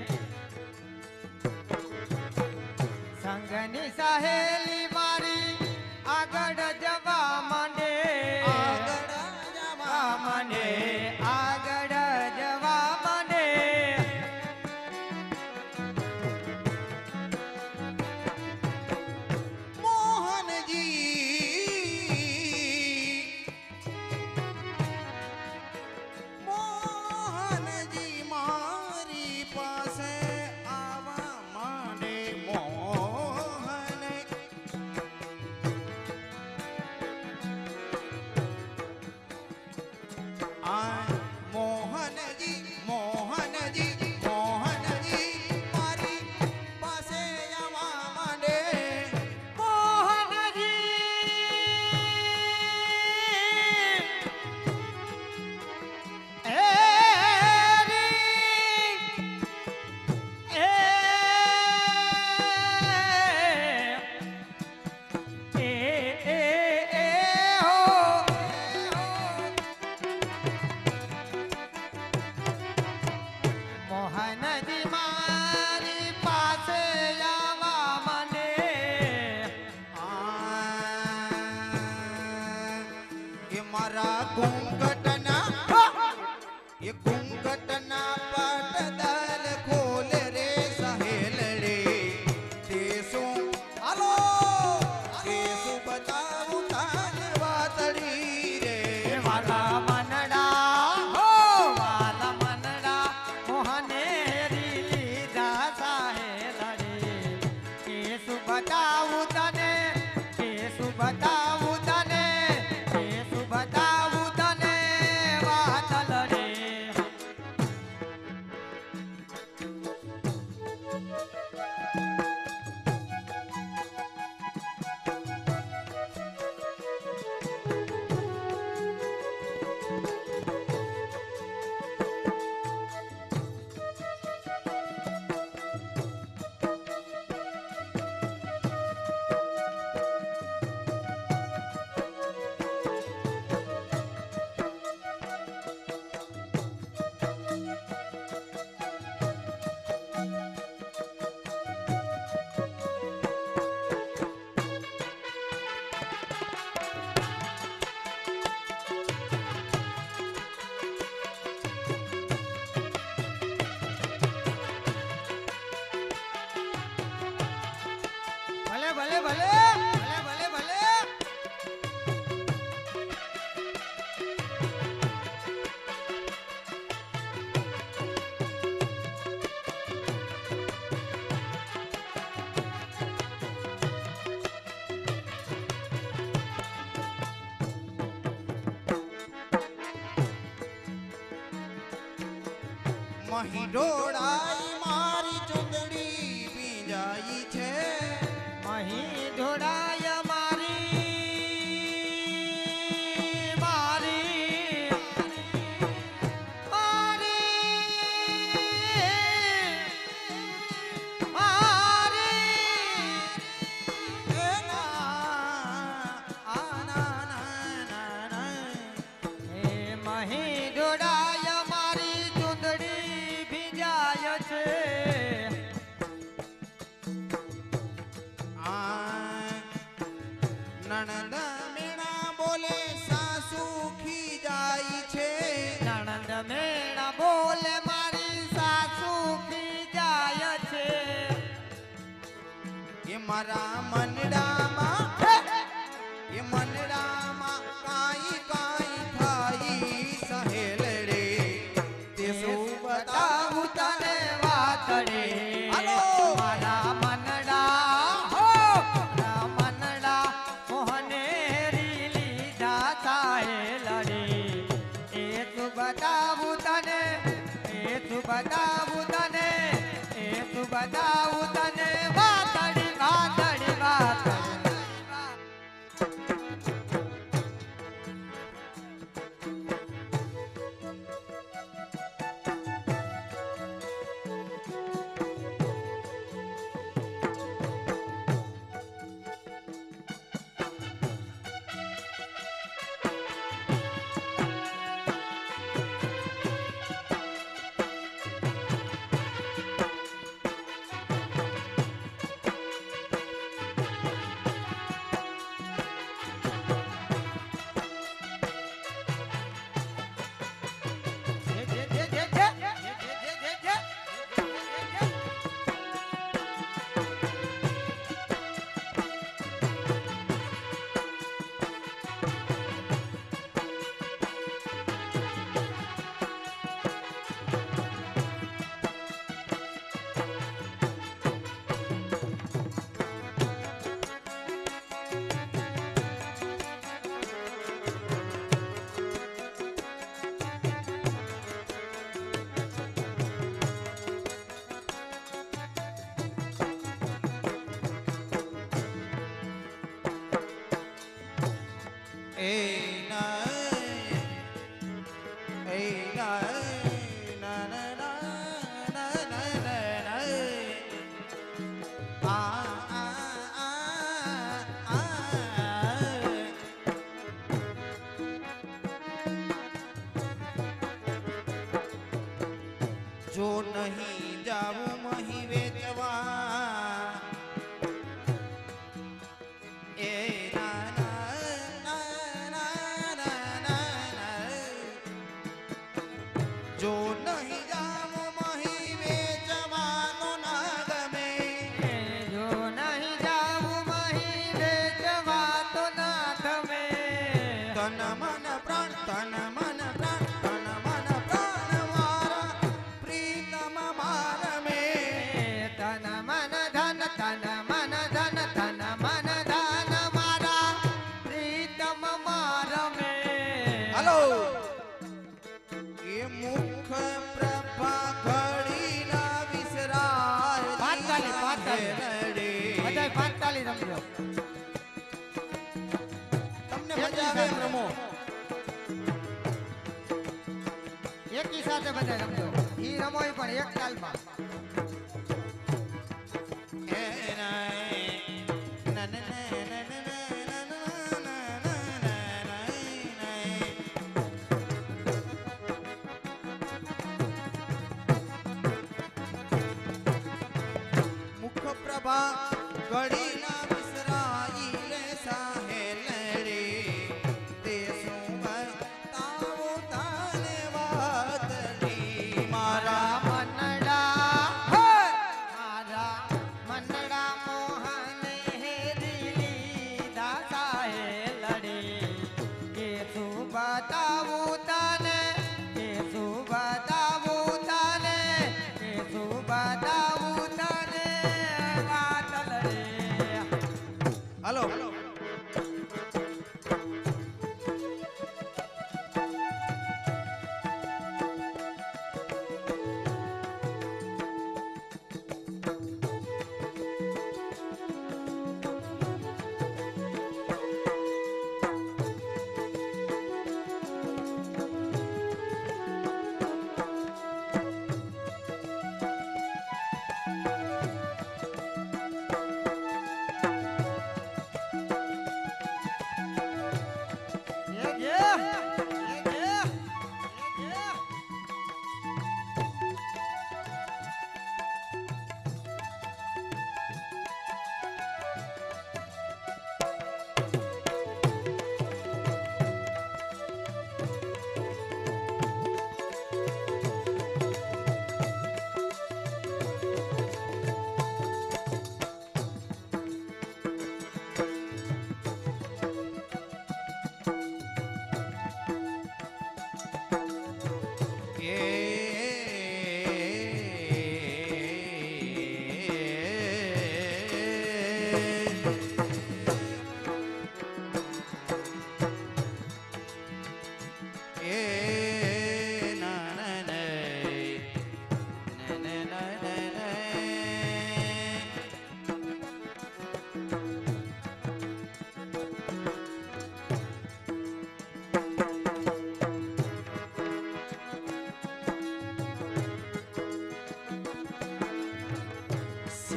[SPEAKER 6] સંગની સાહેલી મારી આગળ જવા માંડે
[SPEAKER 1] આગળ જવા
[SPEAKER 6] માંડે આગળ જવા માંડે
[SPEAKER 1] મોહનજી મોહનજી મારી પાસે આવા માંડે મોહન આ મોહનજી મોહનજી મોહનજી મારી પાસે આવા માંડે
[SPEAKER 6] મોહનજી મારી પાસે આવવા મને
[SPEAKER 1] એ મારા ઘૂંઘટના એ ઘૂંઘટના પડદલ ખોલ રે સહેલ રે તે શું હાલો તે શું બતાવું તાને વાતડી રે
[SPEAKER 6] વાલા મનડા હો વાલા મનડા મોહને હેરી લીધા સાહેલડે કે શું બતાવું તને કે શું બતાવું તને કે શું બતાવું તને વાતલડે
[SPEAKER 1] મહી ઢોળાઈ મારી ચુંદડી ભીંજાઈ છે
[SPEAKER 6] અહીં ઢોળાય મારી મારી મારી મારી
[SPEAKER 1] એ ના
[SPEAKER 6] એ મહી ઢોળાય મારી ચૂંદડી ભીંજાય છે
[SPEAKER 1] નણંદ મેણા બોલે સાસુ ખીજાઈ છે
[SPEAKER 6] નણંદ મેણા બોલે મારી સાસુ ખીજાય છે
[SPEAKER 1] એ મારા મનડામાં કાઈ કાઈ થાય સહેલડે તે શું બતાવું
[SPEAKER 6] તને વાતડે
[SPEAKER 1] હાલો.
[SPEAKER 6] મારા મનડા હો મારા મનડા મોહને હેરી લીધા થાય લડે એ તું બતાવું તને એ તું બતાવું તને એ તું બતાવું તને વાતડી વાતડી વાતડી
[SPEAKER 1] જો નહીં જાવું મહી વેચવા એ ના ના ના ના ના જો નહીં જાવું મહી વેચવાનો ના ગમે
[SPEAKER 6] જો નહીં જાવું મહી વેચવા તો ના તમે
[SPEAKER 1] તન મન પ્રાણ તન મન પ્રાણ તન મન પ્રાણ મારા પ્રીતમ માર મે
[SPEAKER 6] તન મન ધન તન મન ધન તન મન ધન મારા પ્રીતમ માર મે
[SPEAKER 1] હલો એ મુખ પ્રભા ઘડી ના વિસરાય
[SPEAKER 6] પાતાલી, પાતાલી. બધાય પાતાલી રમજો
[SPEAKER 1] તમને મજા આવે એમ રમો
[SPEAKER 6] એકી સાથે બધાય રમજો ઈ રમોય પણ એક તાલમાં
[SPEAKER 1] એ ના ના મુખ પ્રભા ઘડી ના વિસરાઈ લે સાહેલ રે તે શું બતાવો તને વાતડી મારા
[SPEAKER 6] મનડા મારા મનડા મોહને હેરી લીધા સાહે લડે કે શું બતાવું તને કે શું બતાવું તને કે શું બતાવું તને વાત લડે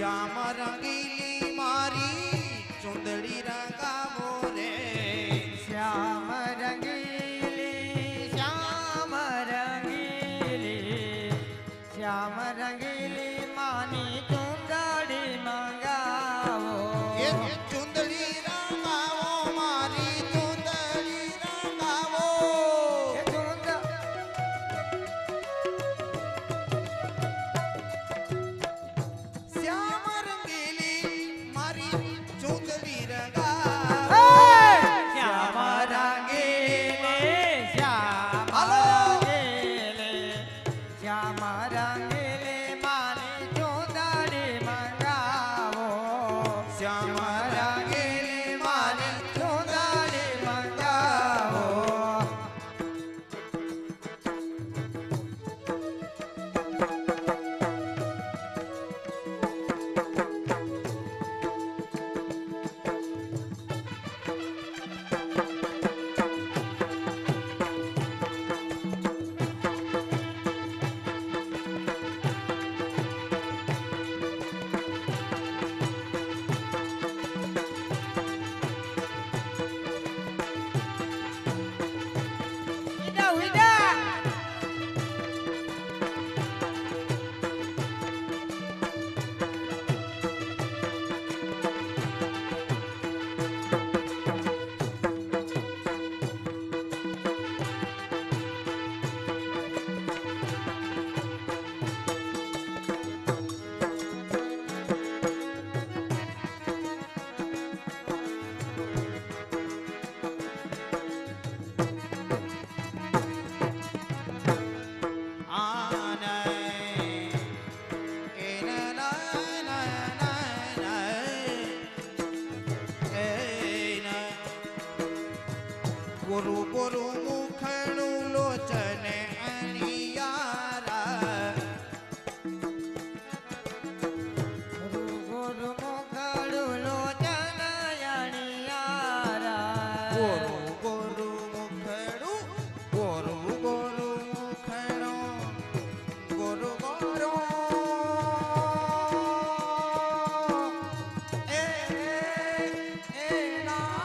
[SPEAKER 1] શ્યામ રંગીલી મારી ચુંદડી રંગાવો રે
[SPEAKER 6] શ્યામ રંગીલી શ્યામ રંગીલી શ્યામ રંગીલી માની ચુંદડી મંગાવો
[SPEAKER 1] એ ચુંદડી રંગાવો મારી ચુંદડી રંગાવો
[SPEAKER 6] એ ચુંદ
[SPEAKER 1] શ્યામ રંગીલી મારી ચુંદડી રંગાવો
[SPEAKER 6] શ્યામ રંગીલી શ્યામ
[SPEAKER 1] હાલો.
[SPEAKER 6] રંગીલી શ્યામ રંગીલી માની ચુંદડી મંગાવો
[SPEAKER 1] શ્યામ
[SPEAKER 6] રંગીલી માની ચુંદડી મંગાવો ઉડા ઉડા
[SPEAKER 1] ગુરુ ગુરુ મુખડું લોચને અણિયારા
[SPEAKER 6] ગુરુ ગુરુ મુખડું લોચન યણિયારા
[SPEAKER 1] ગોરુ ગોરુ મુખડું ગોરુ ગોરુ મુખડું ગોરુ ગોરુ એ ના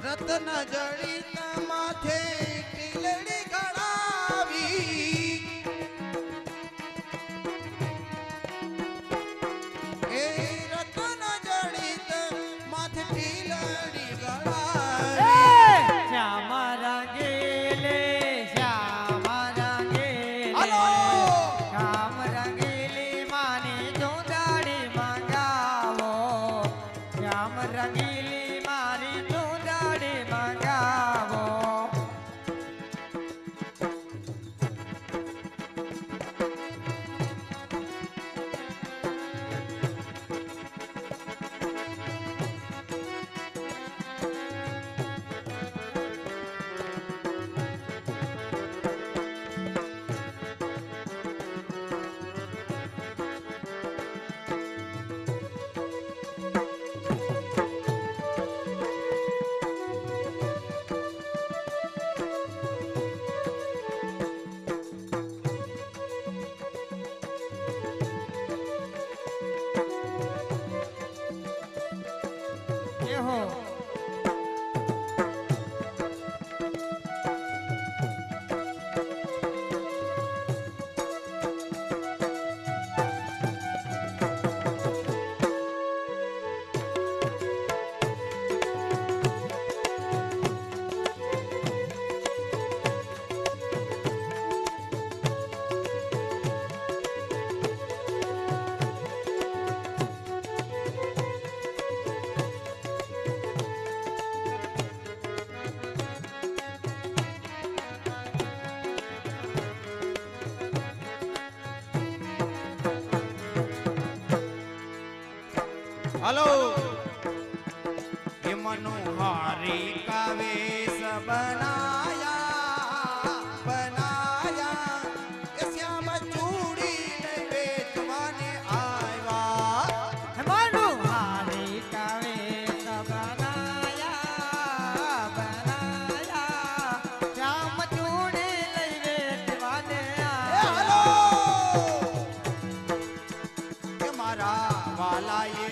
[SPEAKER 1] રત્ન જડિત માથે ટીલડી ગળાવી એ રત્ન જડિત માથે ટીલડી ગળાવી
[SPEAKER 6] શ્યામ રંગીલી શ્યામ રંગીલી
[SPEAKER 1] હાલો.
[SPEAKER 6] શ્યામ રંગીલી માની ચુંદડી મંગાવો શ્યામ રંગીલી મારી ચુંદડી મંગાવો એહો
[SPEAKER 1] હલો એ મનોહારી કાવેશ બનાયા બનાયા એ શ્યામ ચૂડી ને વેચવાને આવ્યા
[SPEAKER 6] મનોહારી કાવેશ બનાયા બનાયા શ્યામ ચૂડી લઈ વેચવાને
[SPEAKER 1] એ
[SPEAKER 6] આવ્યા.
[SPEAKER 1] હલો એ મારા વાલાએ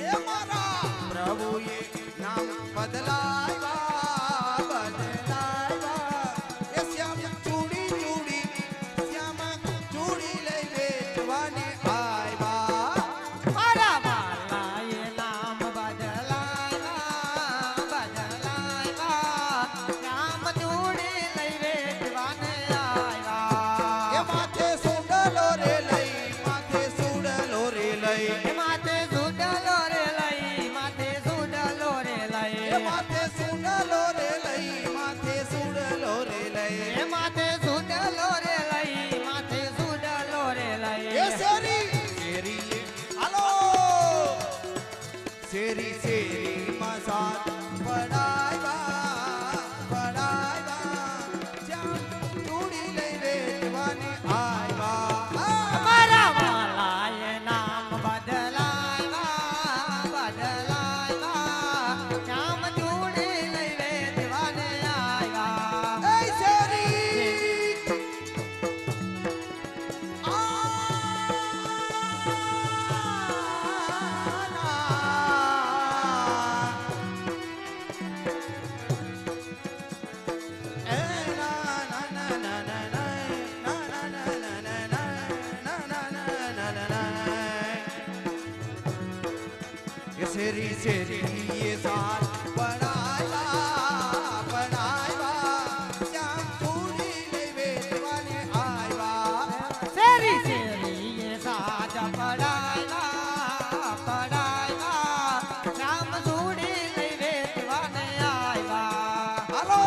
[SPEAKER 1] એ મારા પ્રભુએ નામ બદલાવ્યા બદલાવ્યા એ શ્યામ ચૂડી ચૂડી શ્યામ ચૂડી લઈ વેચવાને આવ્યા
[SPEAKER 6] મારા વાલાએ નામ બદલાવ્યા બદલાવ્યા શ્યામ ચૂડી લઈ વેચવાને
[SPEAKER 1] એ
[SPEAKER 6] આવ્યા.
[SPEAKER 1] માથે સુડલો રે લઈ માથે સુડલો રે લઈ
[SPEAKER 6] એ માથે સુડલો રે લઈ માથે સુડલો રે લઈ
[SPEAKER 1] એ માથે સુડલો રે લઈ માથે સુડલો રે લઈ
[SPEAKER 6] એ માથે સુડલો રે લઈ માથે સુડલો રે લઈ
[SPEAKER 1] એ શેરી શેરી હાલો શેરી શેરી મસાત પડાવ્યા પડાવ્યા જ્યાં ચૂડી લઈ વેચવાને આવ્યા
[SPEAKER 6] મારા વાલાએ નામ બદલાવ્યા બદલાવ્યા શ્યામ ચૂડી લઈ વેચવાને આવ્યા.
[SPEAKER 1] એ શેરી શેરી શેરી એ સાત બનાવ્યા બનાવ્યા શ્યામ ચૂડી લઈ વેચવાને આવ્યા
[SPEAKER 6] શેરી શેરી એ સાજ પડાવ્યા પડાવ્યા શ્યામ ચૂડી લઈ વેચવાને આવ્યા.
[SPEAKER 1] હાલો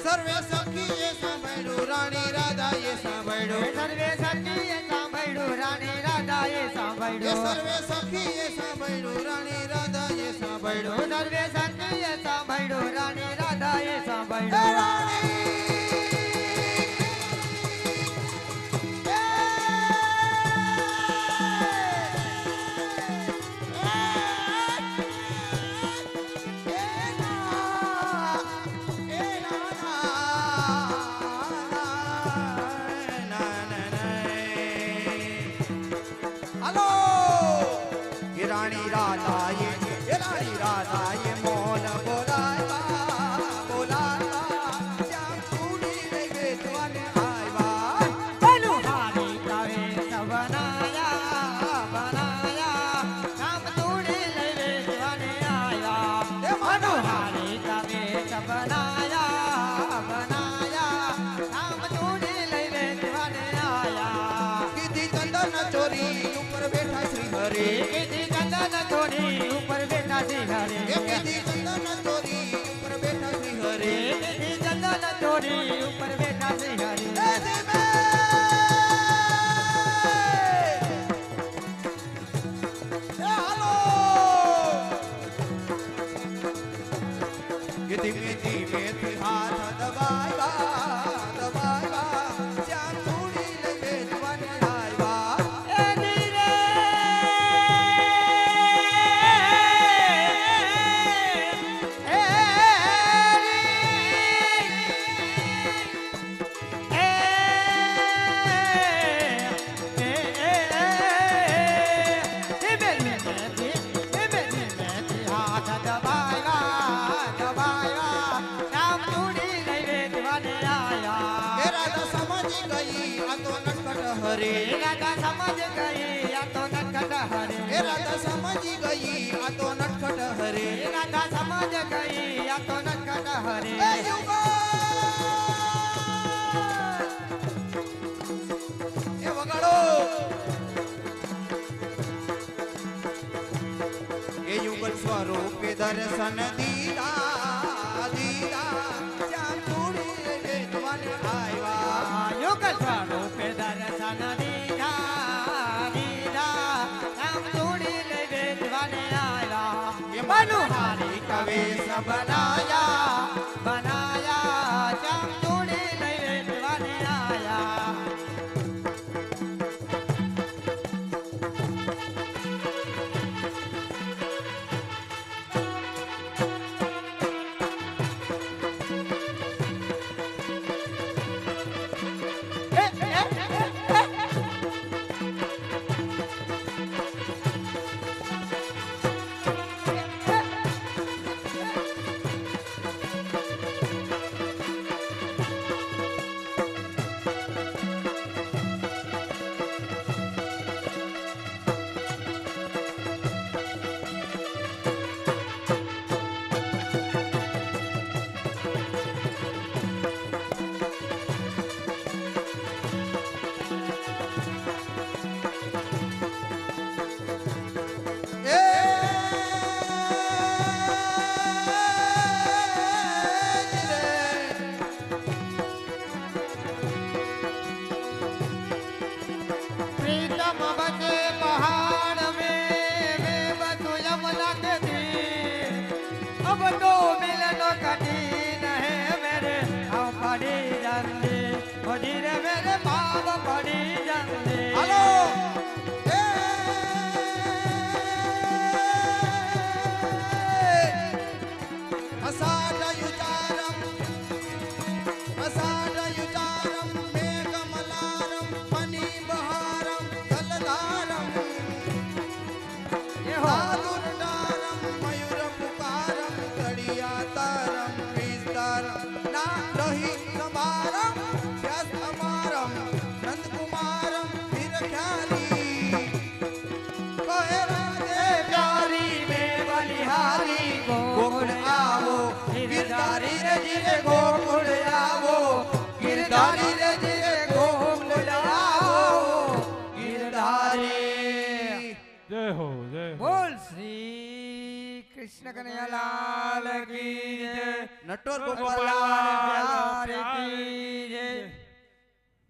[SPEAKER 1] સર્વે સખીએ સાંભળ્યું રાણી રાધાએ સાંભળ્યું
[SPEAKER 6] સર્વે સખીએ સાંભળ્યું રાણી રાધાએ
[SPEAKER 1] એ
[SPEAKER 6] સાંભળ્યું
[SPEAKER 1] સર્વે સખીએ સાંભળ્યું રાણી રાધાએ સાંભળ્યું
[SPEAKER 6] સર્વે સખીએ સાંભળ્યું રાણી રાધાએ
[SPEAKER 1] એ
[SPEAKER 6] સાંભળ્યું.
[SPEAKER 1] રાણી રાણી રાધાએ મોન બોલાવ્યા બોલાવ્યા હરે
[SPEAKER 6] રાધા સમજ ગઈ આ તો નટખટ હરે
[SPEAKER 1] એ રાધા સમજી ગઈ આ તો નટખટ હરે
[SPEAKER 6] રાધા સમજ ગઈ આ તો નટખટ હરે
[SPEAKER 1] એ યુગલ! એ વગાડો એ યુગલ સ્વરૂપે દર્શન દીધા દીધા શ્યામ જોડી વેદવાને આવ્યા
[SPEAKER 6] યુગલ સ્વરૂપે દર્શન દીધા દીધા આમ જોડી લઈ વેદવાને આયા
[SPEAKER 1] એ
[SPEAKER 6] મનોહારી કવેશ બનાયા બનાયા શ્યામ જોડી લઈ વેદવાને આયા प्रीतम बसे पहाड़ में मैं बसु यमुना के तीर अब तो मिलन कठिन है मेरे हम पड़ी जंदे धीरे मेरे पाप पड़ी जंदे
[SPEAKER 1] હાલો એ અસાઢયુચારમ મેઘમલારમ ફણીબહારમ જલધારમ સાધુરડારમ મયુરપુકારમ તડિયાતારમ વિસ્તારમ નારહી સમારમ વ્યાસમારમ નંદકુમારમ વિરખ્યાલી કહે રાધે
[SPEAKER 6] प्यारी में बलिहारी
[SPEAKER 1] ગોકુળ આવો
[SPEAKER 6] गिरधारी रे जिरे गोकुल आवो गिरधारी रे जिरे गोकुल आवो गिरधारी
[SPEAKER 4] જય હો જય હો
[SPEAKER 6] बोल श्री कृष्ण कन्हैया लाल की जय
[SPEAKER 1] નટોર
[SPEAKER 6] गोपाल
[SPEAKER 1] ગોપાલ
[SPEAKER 6] प्यारे की जय